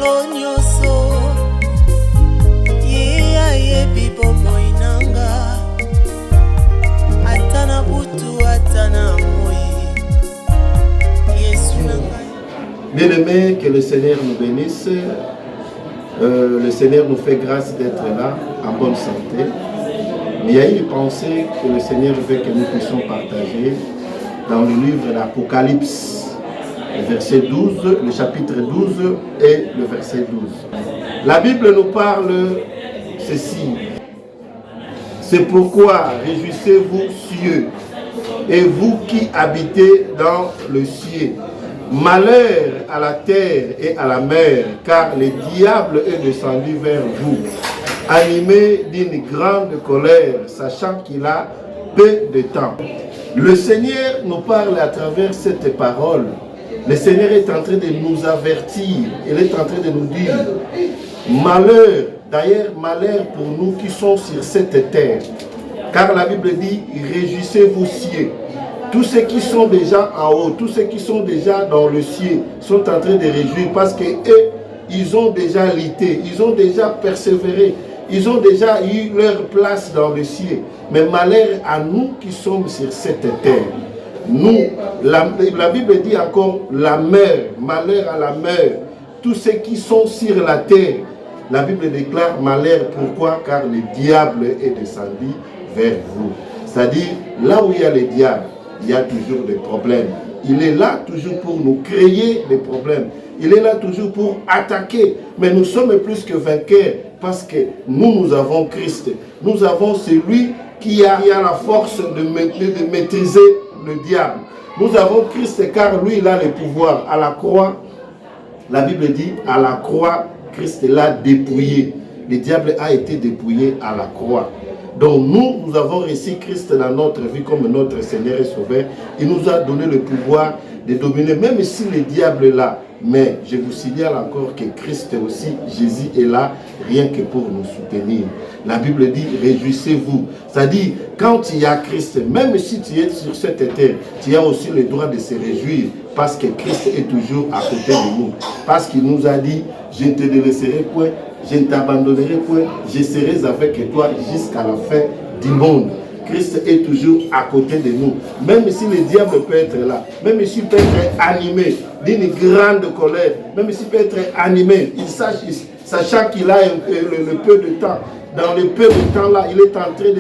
mokolo nyonso ye ayebi bomoi nanga ata na butu ata na moi Yesu nanga. Bien-aimés, que le Seigneur nous bénisse. Le Seigneur nous fait grâce d'être là en bonne santé. Mais il y a une pensée que le Seigneur veut que nous puissions partager dans le livre de l'Apocalypse, le verset 12, le chapitre 12 et le verset 12. La Bible nous parle ceci. C'est pourquoi réjouissez-vous cieux, et vous qui habitez dans le ciel. Malheur à la terre et à la mer, car le diable est descendu vers vous, animé d'une grande colère, sachant qu'il a peu de temps. Le Seigneur nous parle à travers cette parole. Le Seigneur est en train de nous avertir, il est en train de nous dire, malheur, d'ailleurs malheur pour nous qui sommes sur cette terre, car la Bible dit, réjouissez-vous cieux. Tous ceux qui sont déjà en haut, tous ceux qui sont déjà dans le ciel sont en train de réjouir parce que eux, ils ont déjà lutté, ils ont déjà persévéré, ils ont déjà eu leur place dans le ciel. Mais malheur à nous qui sommes sur cette terre. Nous, la Bible dit encore la mer, malheur à la mer. Tous ceux qui sont sur la terre, la Bible déclare malheur. Pourquoi? Car le diable est descendu vers vous. C'est-à-dire, là où il y a le diable, il y a toujours des problèmes. Il est là toujours pour nous créer des problèmes. Il est là toujours pour attaquer. Mais nous sommes plus que vainqueurs parce que nous avons Christ. Nous avons celui qui a la force de maîtriser le diable. Nous avons Christ car lui, il a le pouvoir. À la croix, la Bible dit, à la croix, Christ l'a dépouillé. Le diable a été dépouillé à la croix. Donc nous avons reçu Christ dans notre vie comme notre Seigneur et Sauveur. Il nous a donné le pouvoir de dominer, même si le diable est là. Mais je vous signale encore que Christ aussi, Jésus est là, rien que pour nous soutenir. La Bible dit, réjouissez-vous. C'est-à-dire, quand il y a Christ, même si tu es sur cette terre, tu as aussi le droit de se réjouir, parce que Christ est toujours à côté de nous. Parce qu'il nous a dit, je ne te délaisserai point, je ne t'abandonnerai point, je serai avec toi jusqu'à la fin du monde. Christ est toujours à côté de nous. Même si le diable peut être là, même s'il peut être animé d'une grande colère, même s'il peut être animé, sachant qu'il a le peu de temps. Dans le peu de temps là, il est en train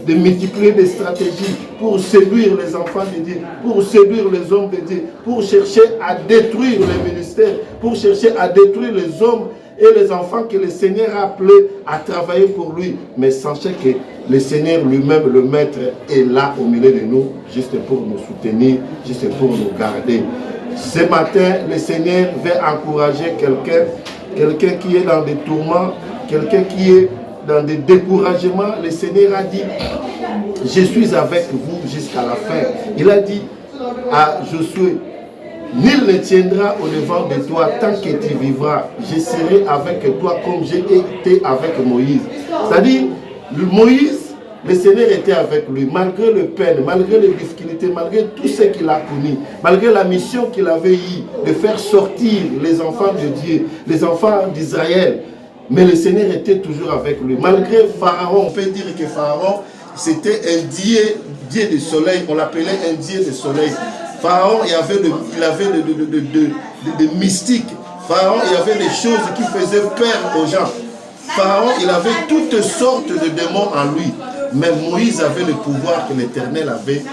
de multiplier des stratégies pour séduire les enfants de Dieu, pour séduire les hommes de Dieu, pour chercher à détruire les ministères, pour chercher à détruire les hommes et les enfants que le Seigneur a appelés à travailler pour lui. Mais sachez que le Seigneur lui-même, le Maître, est là au milieu de nous, juste pour nous soutenir, juste pour nous garder. Ce matin, le Seigneur veut encourager quelqu'un qui est dans des tourments, quelqu'un qui est dans des découragements. Le Seigneur a dit, je suis avec vous jusqu'à la fin. Il a dit à Josué, nul ne tiendra au devant de toi tant que tu vivras. Je serai avec toi comme j'ai été avec Moïse. C'est-à-dire, Moïse, le Seigneur était avec lui, malgré le peine, malgré les difficultés, malgré tout ce qu'il a connu, malgré la mission qu'il avait eue de faire sortir les enfants de Dieu, les enfants d'Israël. Mais le Seigneur était toujours avec lui. Malgré Pharaon, on peut dire que Pharaon, c'était un dieu de soleil, on l'appelait un dieu de soleil. Pharaon, il avait de mystique. Pharaon, il y avait des choses qui faisaient peur aux gens. Pharaon, il avait toutes sortes de démons en lui. Mais Moïse avait le pouvoir que l'Éternel avait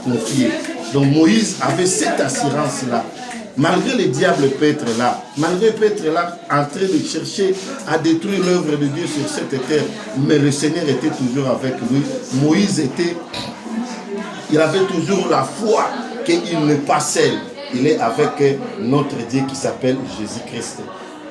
confié. Donc Moïse avait cette assurance-là. Malgré le diable peut être là, malgré peut être là en train de chercher à détruire l'œuvre de Dieu sur cette terre, mais le Seigneur était toujours avec lui. Moïse il avait toujours la foi qu'il n'est pas seul. Il est avec notre Dieu qui s'appelle Jésus-Christ.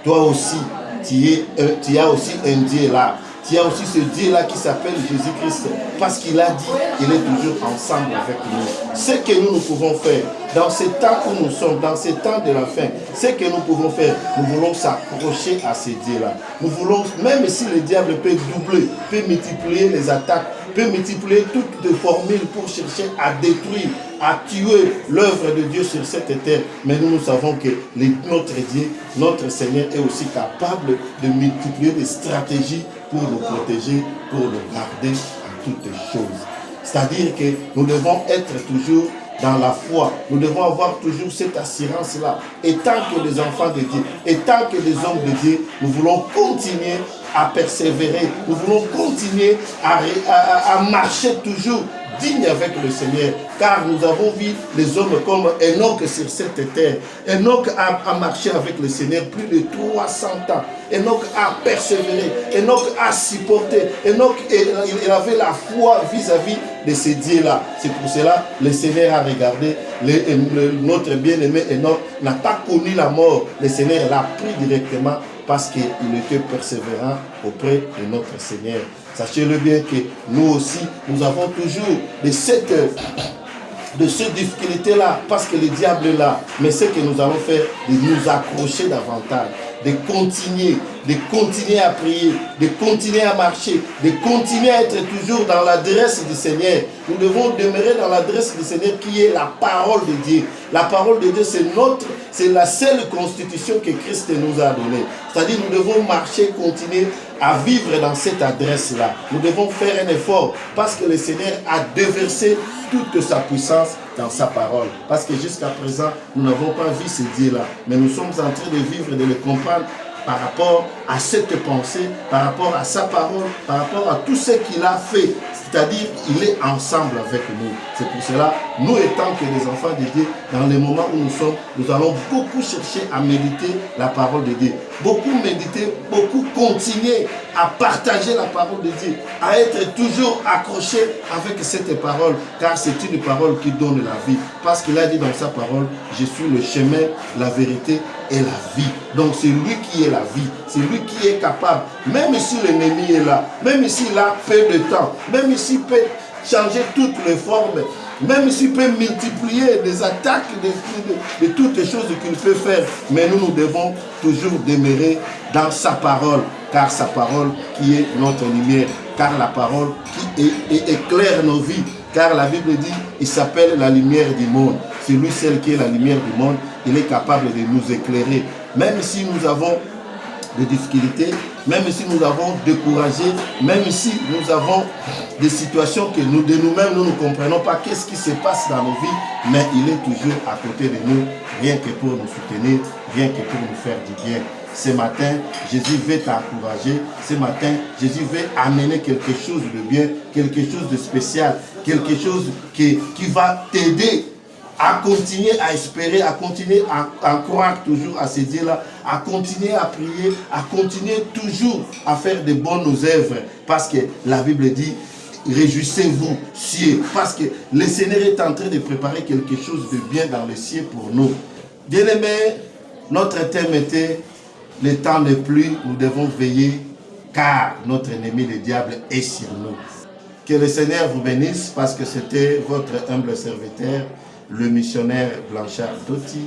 Toi aussi, tu as aussi un Dieu là. Tu as aussi ce Dieu-là qui s'appelle Jésus-Christ. Parce qu'il a dit, il est toujours ensemble avec nous. Ce que nous pouvons faire, dans ce temps où nous sommes, dans ce temps de la fin, ce que nous pouvons faire, nous voulons s'accrocher à ce Dieu-là. Nous voulons, même si le diable peut doubler, peut multiplier les attaques, peut multiplier toutes les formules pour chercher à détruire, à tuer l'œuvre de Dieu sur cette terre. Mais nous savons que notre Dieu, notre Seigneur est aussi capable de multiplier des stratégies pour nous protéger, pour nous garder à toutes choses. C'est-à-dire que nous devons être toujours dans la foi. Nous devons avoir toujours cette assurance-là. Et tant que les enfants de Dieu, et tant que les hommes de Dieu, nous voulons continuer à persévérer. Nous voulons continuer à marcher toujours digne avec le Seigneur. Car nous avons vu les hommes comme Enoch sur cette terre. Enoch a marché avec le Seigneur plus de 300 ans. Enoch a persévéré. Enoch a supporté. Enoch, il avait la foi vis-à-vis de ces dieux-là. C'est pour cela que le Seigneur a regardé. Notre bien-aimé Enoch n'a pas connu la mort. Le Seigneur l'a pris directement parce qu'il était persévérant auprès de notre Seigneur. Sachez-le bien que nous aussi, nous avons toujours de cette difficulté-là, parce que le diable est là. Mais ce que nous allons faire, c'est nous accrocher davantage, de continuer à prier, de continuer à marcher, de continuer à être toujours dans l'adresse du Seigneur. Nous devons demeurer dans l'adresse du Seigneur qui est la parole de Dieu. La parole de Dieu, c'est la seule constitution que Christ nous a donnée. C'est-à-dire nous devons marcher, continuer à vivre dans cette adresse-là. Nous devons faire un effort parce que le Seigneur a déversé toute sa puissance dans sa parole. Parce que jusqu'à présent, nous n'avons pas vu ce Dieu-là. Mais nous sommes en train de vivre, de le comprendre par rapport à cette pensée, par rapport à sa parole, par rapport à tout ce qu'il a fait. C'est-à-dire, il est ensemble avec nous. C'est pour cela, nous étant que les enfants de Dieu, dans les moments où nous sommes, nous allons beaucoup chercher à méditer la parole de Dieu. Beaucoup méditer, beaucoup continuer à partager la parole de Dieu, à être toujours accroché avec cette parole, car c'est une parole qui donne la vie. Parce qu'il a dit dans sa parole, je suis le chemin, la vérité et la vie. Donc c'est lui qui est la vie, c'est lui qui est capable, même si l'ennemi est là, même s'il a peu de temps, même s'il peut changer toutes les formes, même s'il peut multiplier les attaques de toutes les choses qu'il peut faire, mais nous devons toujours demeurer dans sa parole, car sa parole qui est notre lumière, car la parole qui éclaire nos vies, car la Bible dit, il s'appelle la lumière du monde. C'est lui seul qui est la lumière du monde, il est capable de nous éclairer. Même si nous avons des difficultés, même si nous avons découragé, même si nous avons des situations que nous, de nous-mêmes, nous ne comprenons pas qu'est-ce qui se passe dans nos vies, mais il est toujours à côté de nous, rien que pour nous soutenir, rien que pour nous faire du bien. Ce matin, Jésus veut t'encourager. Ce matin, Jésus veut amener quelque chose de bien, quelque chose de spécial, quelque chose qui va t'aider à continuer à espérer, à continuer à croire toujours à ces dieux-là, à continuer à prier, à continuer toujours à faire de bonnes œuvres. Parce que la Bible dit, réjouissez-vous, cieux, parce que le Seigneur est en train de préparer quelque chose de bien dans le ciel pour nous. Bien-aimés, notre thème était, le temps n'est plus, nous devons veiller, car notre ennemi, le diable, est sur nous. Que le Seigneur vous bénisse, parce que c'était votre humble serviteur, le missionnaire Blanchard Doty,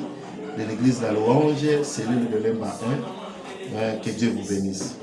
de l'église de la Louange, cellule de l'Emba 1. Que Dieu vous bénisse.